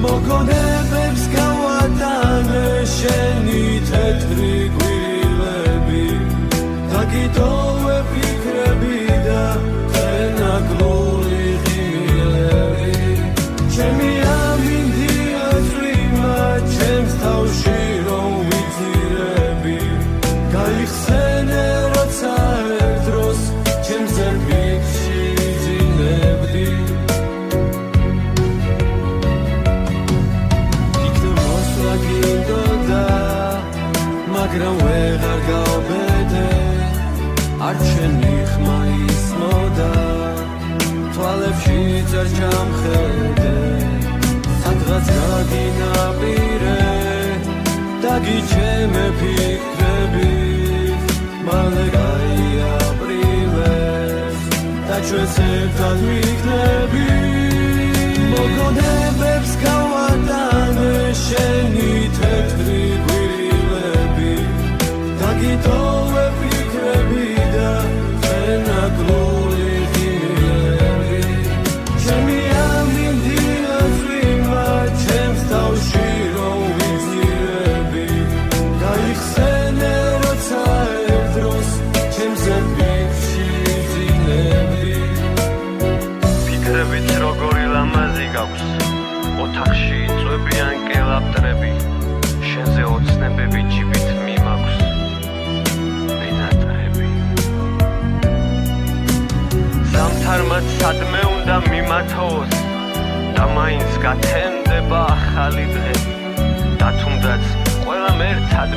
მოგონებებს გავატანე შენი თეთრი გვირილები დაგიტოვე ფიქრები და თენაგლური ღილები ჩემი ამინდია წვიმა ჩემს თავში რომ ვიძირები გაიხსენე როცა ერთდროს ჩემზე ფიქრში ვიძინებდი მაგრამ ვეღარ გავბედე არ შენი ხმა ისმოდა თვალებში წერ ჩამხედე სადღაც გაგინაპირე დაგიჩემე ფიქრები მალე გაიაპრილეს და ჩვენს ერთად ვიქნები მოგონებებს გავატანე შენი თეთრი დაგიტოვე ფიქრები და თენაგლური ღილები ჩემი ამინდია წვიმა ჩემს თავში რომ ვიძირები გაიხსენე როცა ერთდროს ჩემზე ფიქრში ვიძინებდი ფიქრებით როგორი ლამაზი გაქვს ოთახში იწვევიან კელაპტრები შენზე ოცნებები ჯიბით მიმაქვს ზამთარმად სადმე უნდა მიმათოს და მაინც გათენდება ახალი დღე და თუნდაც ყველამ ერთად